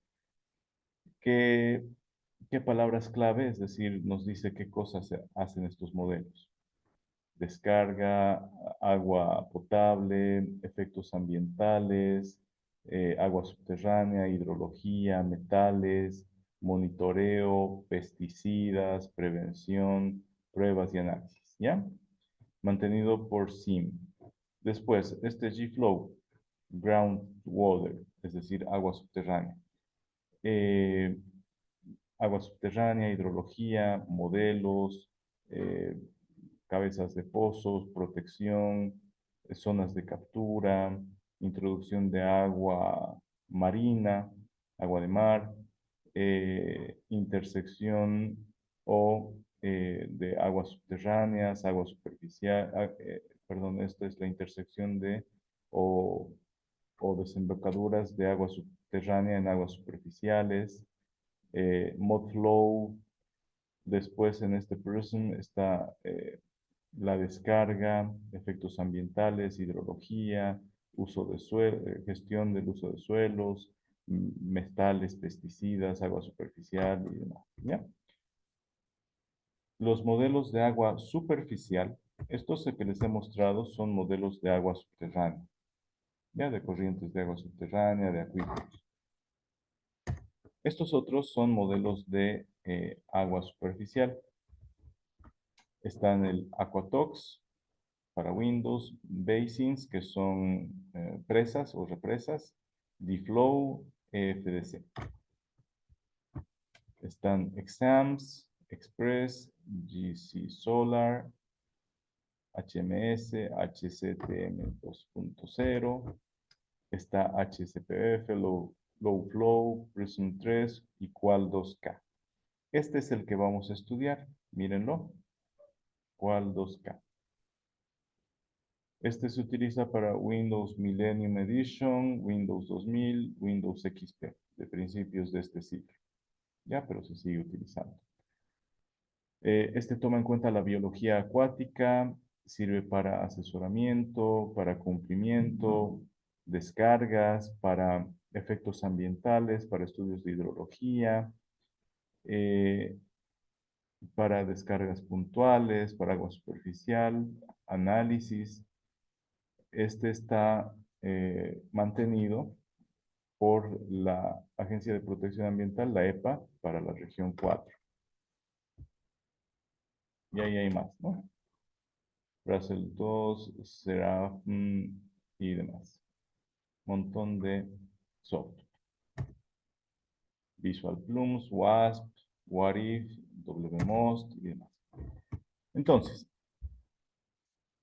¿Qué, qué palabras clave? Es decir, nos dice qué cosas hacen estos modelos. Descarga, agua potable, efectos ambientales, agua subterránea, hidrología, metales, monitoreo, pesticidas, prevención, pruebas y análisis, ¿ya? Mantenido por SIM. Después, este G-Flow, groundwater, es decir, agua subterránea. Eh, Agua subterránea, hidrología, modelos, eh, cabezas de pozos, protección, zonas de captura, introducción de agua marina, agua de mar, intersección o de aguas subterráneas, agua superficial, perdón, esta es la intersección de o, o desembocaduras de agua subterránea en aguas superficiales, mod flow. Después en este prism está la descarga, efectos ambientales, hidrología, uso de suelo, gestión del uso de suelos, metales, pesticidas, agua superficial y demás. ¿Ya? Los modelos de agua superficial, estos que les he mostrado son modelos de agua subterránea, ya de corrientes de agua subterránea, de acuíferos. Estos otros son modelos de agua superficial. Están el Aquatox para Windows, Basins, que son presas o represas, DFlow, EFDC. Están Exams, Express, GC Solar, HMS, HCTM 2.0. Está HCPF, Low Flow, Prism 3 y Qual 2K. Este es el que vamos a estudiar. Mírenlo. Qual 2K. Este se utiliza para Windows Millennium Edition, Windows 2000, Windows XP, de principios de este siglo. Ya, pero se sigue utilizando. Este toma en cuenta la biología acuática, sirve para asesoramiento, para cumplimiento, descargas, para efectos ambientales, para estudios de hidrología, eh, para descargas puntuales, para agua superficial, análisis. Este está mantenido por la Agencia de Protección Ambiental, la EPA, para la región 4. Y ahí hay más, ¿no? Russell 2, Seraph y demás. Montón de software. Visual Plums, WASP, What If, WMOST y demás. Entonces,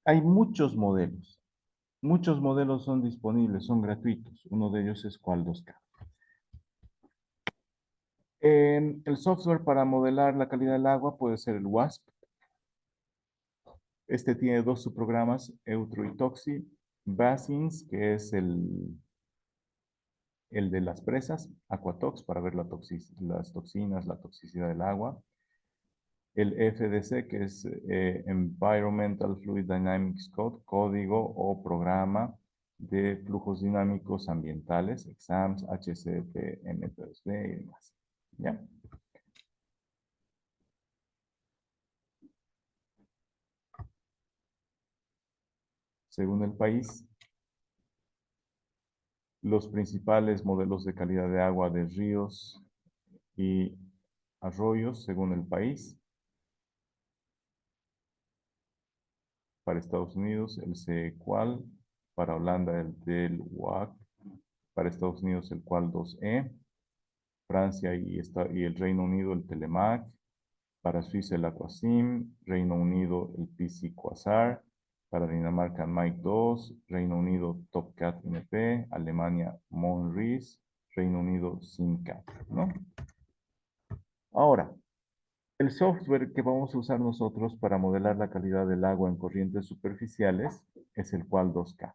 hay muchos modelos. Muchos modelos son disponibles, son gratuitos. Uno de ellos es Qual 2K. El software para modelar la calidad del agua puede ser el WASP. Este tiene dos subprogramas, Eutro y Toxi. Basins, que es el de las presas. Aquatox, para ver las toxinas, la toxicidad del agua. El FDC, que es Environmental Fluid Dynamics Code, código o programa de flujos dinámicos ambientales, EXAMS, HCP, MP2D y demás. ¿Ya? Según el país, los principales modelos de calidad de agua de ríos y arroyos, según el país. Para Estados Unidos, el CEQUAL. Para Holanda, el del WAC. Para Estados Unidos, el QUAL 2E. Francia y el Reino Unido, el Telemac. Para Suiza, el Aquasim. Reino Unido, el PC Quasar. Para Dinamarca, Mike 2. Reino Unido, TopCat NP. Alemania, Monris. Reino Unido, SimCat, ¿no? Ahora, el software que vamos a usar nosotros para modelar la calidad del agua en corrientes superficiales es el Qual 2K.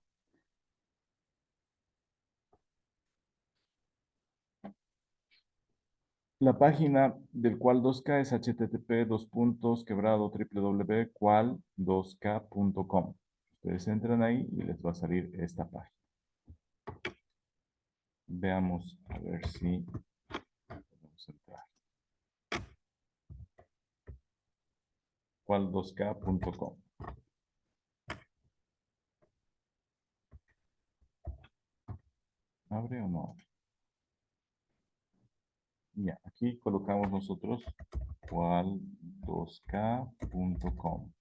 La página del Qual 2K es http://www.qual2k.com. Ustedes entran ahí y les va a salir esta página. Veamos a ver si podemos entrar. Qual2k.com. ¿Abre o no abre? Ya, aquí colocamos nosotros cual2k.com.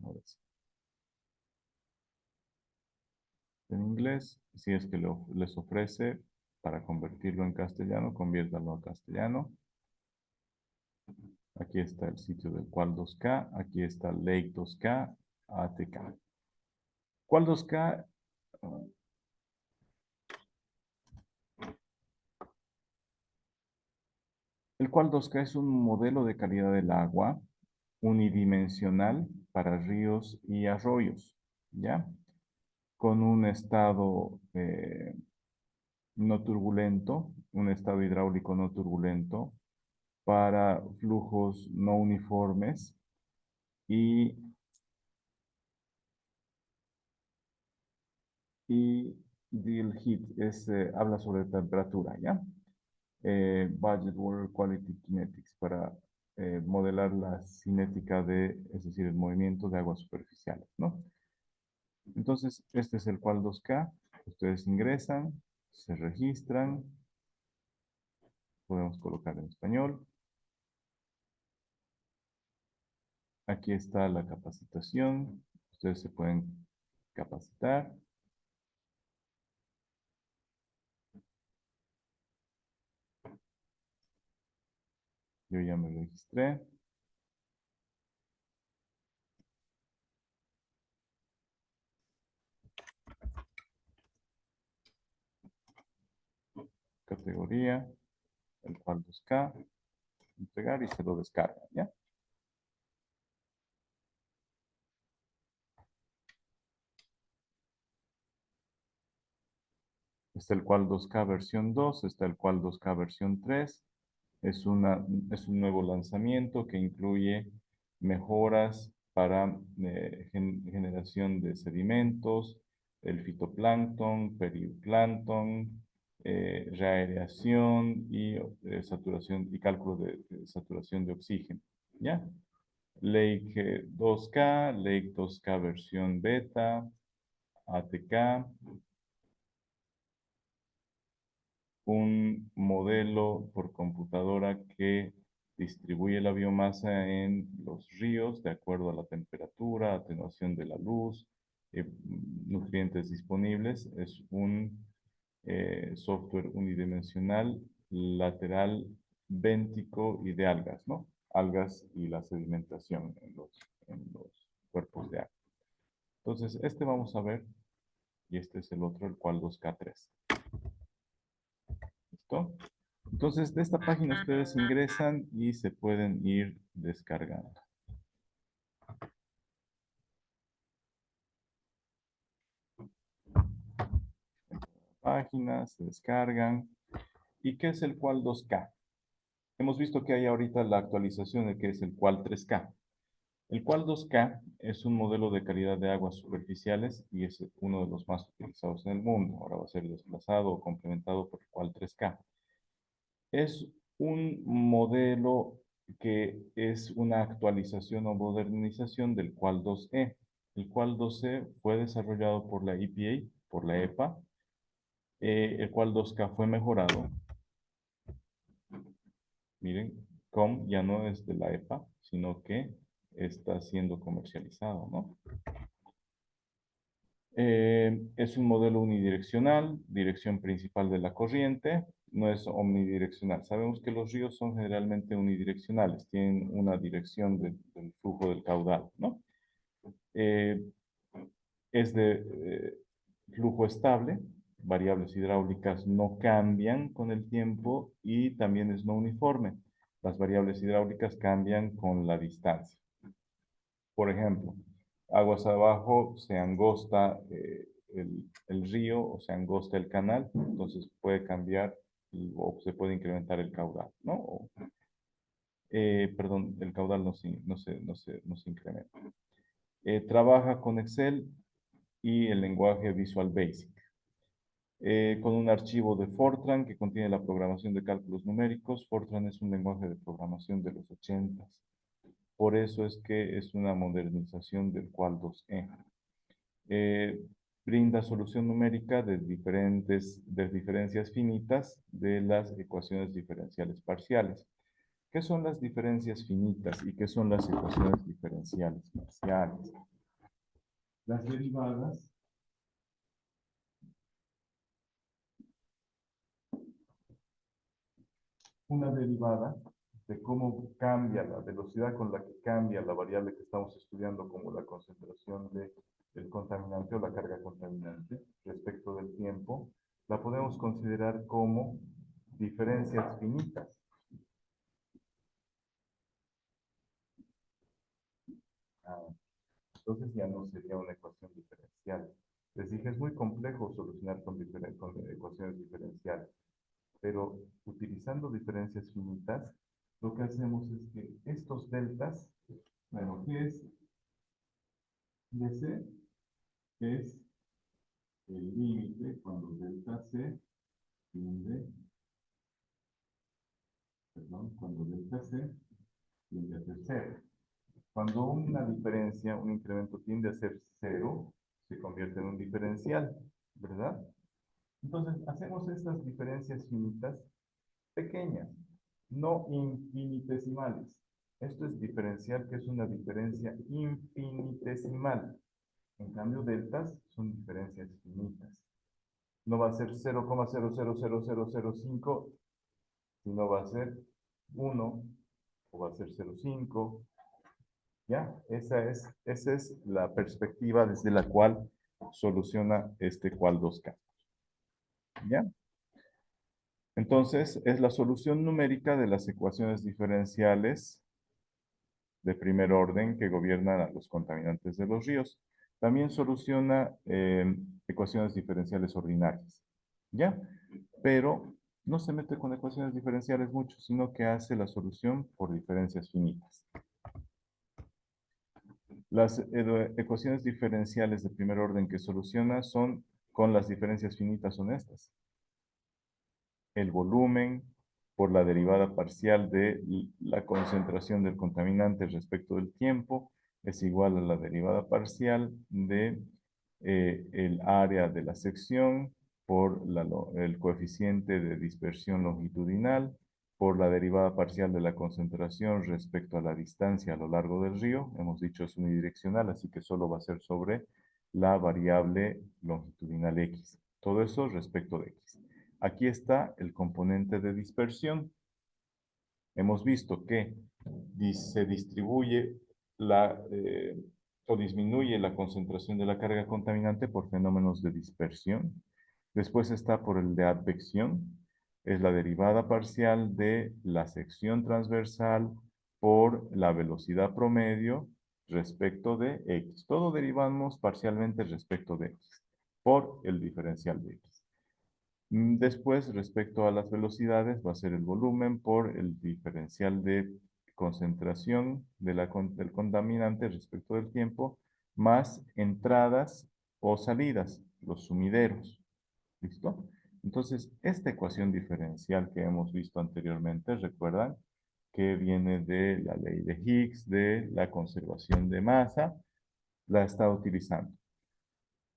Ahora sí. En inglés, si es que les ofrece para convertirlo en castellano, conviértanlo a castellano. Aquí está el sitio del Cual 2K, aquí está Lake 2K, ATK. Cual 2K, el Cual 2K es un modelo de calidad del agua unidimensional para ríos y arroyos, ¿ya? Con un estado no turbulento, un estado hidráulico no turbulento para flujos no uniformes y, y Deal Heat habla sobre temperatura, ¿ya? Budget Water Quality Kinetics para modelar la cinética es decir, el movimiento de aguas superficiales, ¿no? Entonces, este es el cual 2K. Ustedes ingresan, se registran, podemos colocar en español. Aquí está la capacitación. Ustedes se pueden capacitar. Yo ya me registré. Categoría, el cual 2K. Entregar y se lo descargan, ¿ya? Está el cual 2K versión 2, está el cual 2K versión 3. Es, es un nuevo lanzamiento que incluye mejoras para generación de sedimentos, el fitoplancton, periplancton, reaereación y saturación y cálculo de saturación de oxígeno. ¿Ya? Lake 2K, Lake 2K versión beta, ATK, un modelo por computadora que distribuye la biomasa en los ríos de acuerdo a la temperatura, atenuación de la luz, nutrientes disponibles. Es un software unidimensional, lateral, béntico y de algas, ¿no? Algas y la sedimentación en los cuerpos de agua. Entonces, este vamos a ver, y este es el otro, el cual 2K3. ¿Listo? Entonces, de esta página ustedes ingresan y se pueden ir descargando. Páginas, se descargan. ¿Y qué es el Cual 2K? Hemos visto que hay ahorita la actualización de que es el Cual 3K. El Cual 2K es un modelo de calidad de aguas superficiales y es uno de los más utilizados en el mundo. Ahora va a ser desplazado o complementado por el Cual 3K. Es un modelo que es una actualización o modernización del Cual 2E. El Cual 2E fue desarrollado por la EPA, por la EPA. El Cual 2K fue mejorado. Miren, COM ya no es de la EPA, sino que está siendo comercializado, ¿no? Es un modelo unidireccional, dirección principal de la corriente, no es omnidireccional. Sabemos que los ríos son generalmente unidireccionales, tienen una dirección del flujo del caudal, ¿no? Eh, es de flujo estable, variables hidráulicas no cambian con el tiempo y también es no uniforme. Las variables hidráulicas cambian con la distancia. Por ejemplo, aguas abajo se angosta el río o se angosta el canal, entonces puede cambiar o se puede incrementar el caudal, ¿no? Perdón, el caudal no se incrementa. Trabaja con Excel y el lenguaje Visual Basic. con un archivo de Fortran que contiene la programación de cálculos numéricos. Fortran es un lenguaje de programación de los 80. Por eso es que es una modernización del Qual 2E. Brinda solución numérica de diferencias finitas de las ecuaciones diferenciales parciales. ¿Qué son las diferencias finitas y qué son las ecuaciones diferenciales parciales? Las derivadas una derivada de cómo cambia la velocidad con la que cambia la variable que estamos estudiando, como la concentración del contaminante o la carga contaminante respecto del tiempo, la podemos considerar como diferencias finitas. Ah, entonces ya no sería una ecuación diferencial. Les dije, es muy complejo solucionar con ecuaciones diferenciales, pero utilizando diferencias finitas, lo que hacemos es que estos deltas, bueno, ¿qué es DC? Es el límite cuando delta C tiende, perdón, cuando delta C tiende a ser cero. Cuando una diferencia, un incremento tiende a ser cero, se convierte en un diferencial, ¿verdad? Entonces, hacemos estas diferencias finitas pequeñas, no infinitesimales. Esto es diferencial, que es una diferencia infinitesimal. En cambio, deltas son diferencias finitas. No va a ser 0,000005, sino va a ser 1 o va a ser 0,5. ¿Ya? Esa es la perspectiva desde la cual soluciona este cual 2K. ¿Ya? Entonces, es la solución numérica de las ecuaciones diferenciales de primer orden que gobiernan a los contaminantes de los ríos. También soluciona ecuaciones diferenciales ordinarias. ¿Ya? Pero no se mete con ecuaciones diferenciales mucho, sino que hace la solución por diferencias finitas. Las ecuaciones diferenciales de primer orden que soluciona son con las diferencias finitas son estas. El volumen por la derivada parcial de la concentración del contaminante respecto del tiempo es igual a la derivada parcial de el área de la sección por el coeficiente de dispersión longitudinal por la derivada parcial de la concentración respecto a la distancia a lo largo del río. Hemos dicho es unidireccional, así que solo va a ser sobre la variable longitudinal x. Todo eso respecto de x. Aquí está el componente de dispersión. Hemos visto que se distribuye o disminuye la concentración de la carga contaminante por fenómenos de dispersión. Después está por el de advección, es la derivada parcial de la sección transversal por la velocidad promedio respecto de x. Todo derivamos parcialmente respecto de x por el diferencial de x. Después, respecto a las velocidades, va a ser el volumen por el diferencial de concentración del contaminante respecto del tiempo, más entradas o salidas, los sumideros. ¿Listo? Entonces, esta ecuación diferencial que hemos visto anteriormente, recuerdan que viene de la ley de Higgs, de la conservación de masa, la está utilizando.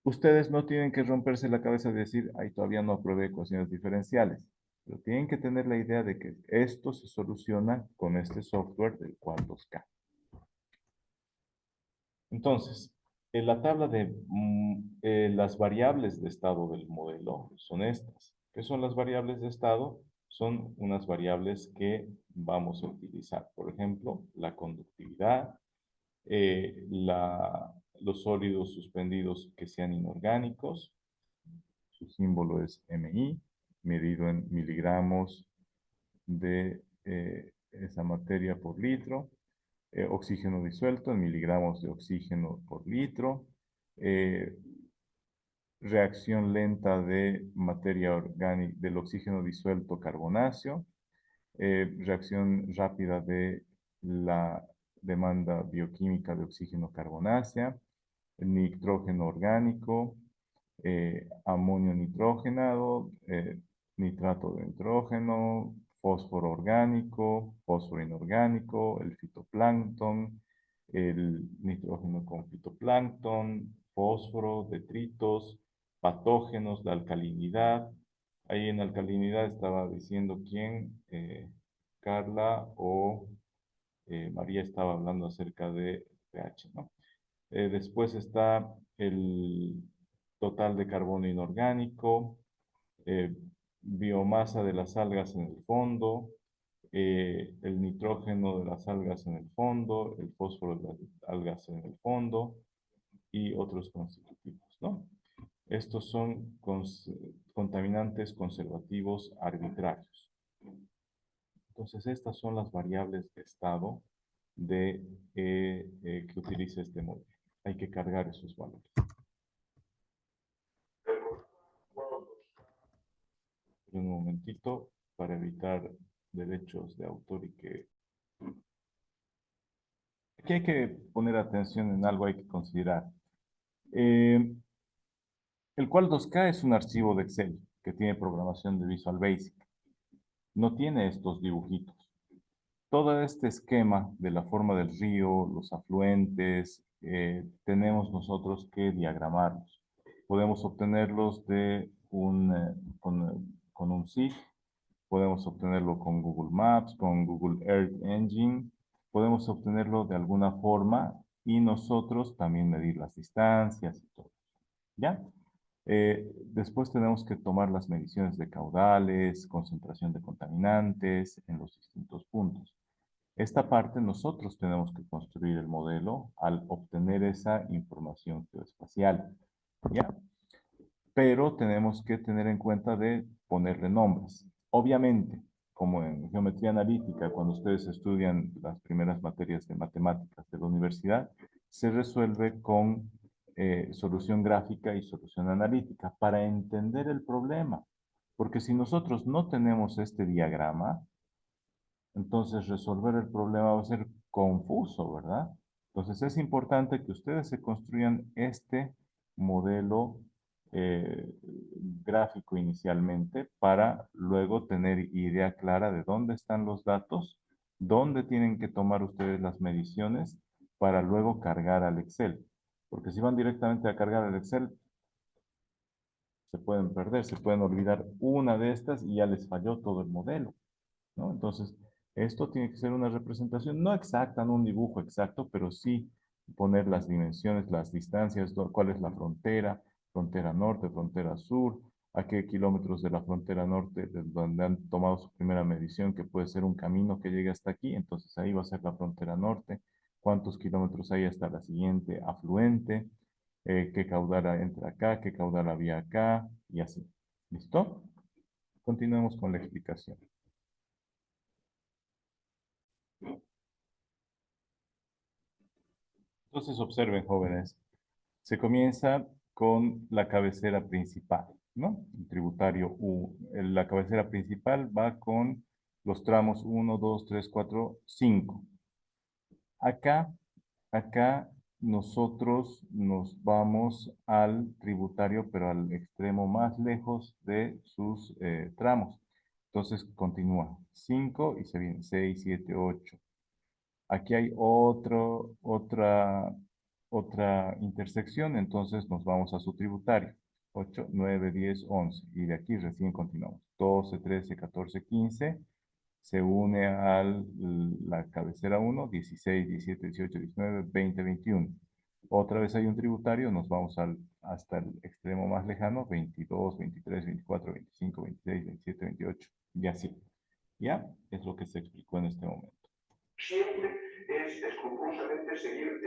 Ustedes no tienen que romperse la cabeza de decir, ay, todavía no aprobé ecuaciones diferenciales, pero tienen que tener la idea de que esto se soluciona con este software del cual 2K. Entonces, en la tabla de las variables de estado del modelo son estas. ¿Qué son las variables de estado? Son unas variables que vamos a utilizar. Por ejemplo, la conductividad, los sólidos suspendidos que sean inorgánicos, su símbolo es MI, medido en miligramos de esa materia por litro. Oxígeno disuelto en miligramos de oxígeno por litro. Reacción lenta de materia orgánica, del oxígeno disuelto carbonáceo. Reacción rápida de la demanda bioquímica de oxígeno carbonácea. Nitrógeno orgánico. amonio nitrogenado, nitrato de nitrógeno, fósforo orgánico, fósforo inorgánico, el fitoplancton, el nitrógeno con fitoplancton, fósforo, detritos, patógenos, la alcalinidad. Ahí en alcalinidad estaba diciendo quién, Carla o María estaba hablando acerca de pH, ¿no? Después está el total de carbono inorgánico, eh, biomasa de las algas en el fondo, el nitrógeno de las algas en el fondo, el fósforo de las algas en el fondo y otros constitutivos, ¿no? Estos son contaminantes conservativos arbitrarios. Entonces, estas son las variables de estado que utiliza este módulo. Hay que cargar esos valores. Un momentito para evitar derechos de autor y que... Aquí hay que poner atención en algo, hay que considerar. Eh, el cual 2K es un archivo de Excel que tiene programación de Visual Basic. No tiene estos dibujitos. Todo este esquema de la forma del río, los afluentes, tenemos nosotros que diagramarlos. Podemos obtenerlos con un SIG, podemos obtenerlo con Google Maps, con Google Earth Engine, podemos obtenerlo de alguna forma y nosotros también medir las distancias y todo. ¿Ya? Después tenemos que tomar las mediciones de caudales, concentración de contaminantes en los distintos puntos. Esta parte nosotros tenemos que construir el modelo al obtener esa información geoespacial, ¿ya? Pero tenemos que tener en cuenta de ponerle nombres. Obviamente, como en geometría analítica, cuando ustedes estudian las primeras materias de matemáticas de la universidad, se resuelve con solución gráfica y solución analítica para entender el problema. Porque si nosotros no tenemos este diagrama, entonces resolver el problema va a ser confuso, ¿verdad? Entonces es importante que ustedes se construyan este modelo eh, gráfico inicialmente para luego tener idea clara de dónde están los datos, dónde tienen que tomar ustedes las mediciones para luego cargar al Excel. Porque si van directamente a cargar al Excel, se pueden perder, se pueden olvidar una de estas y ya les falló todo el modelo, ¿no? Entonces, esto tiene que ser una representación no exacta, no un dibujo exacto, pero sí poner las dimensiones, las distancias, cuál es la frontera, frontera norte, frontera sur, a qué kilómetros de la frontera norte, de donde han tomado su primera medición, que puede ser un camino que llegue hasta aquí, entonces ahí va a ser la frontera norte, cuántos kilómetros hay hasta la siguiente afluente, qué caudal entra acá, qué caudal había acá, y así. ¿Listo? Continuemos con la explicación. Entonces observen, jóvenes, se comienza con la cabecera principal, ¿no? El tributario U. La cabecera principal va con los tramos 1, 2, 3, 4, 5. Acá, acá nosotros nos vamos al tributario, pero al extremo más lejos de sus tramos. Entonces continúa 5 y se viene 6, 7, 8. Aquí hay otra intersección, entonces nos vamos a su tributario. 8, 9, 10, 11. Y de aquí recién continuamos. 12, 13, 14, 15. Se une a la cabecera 1, 16, 17, 18, 19, 20, 21. Otra vez hay un tributario, nos vamos hasta el extremo más lejano, 22, 23, 24, 25, 26, 27, 28, y así. ¿Ya? Es lo que se explicó en este momento. Siempre es escrupulosamente seguir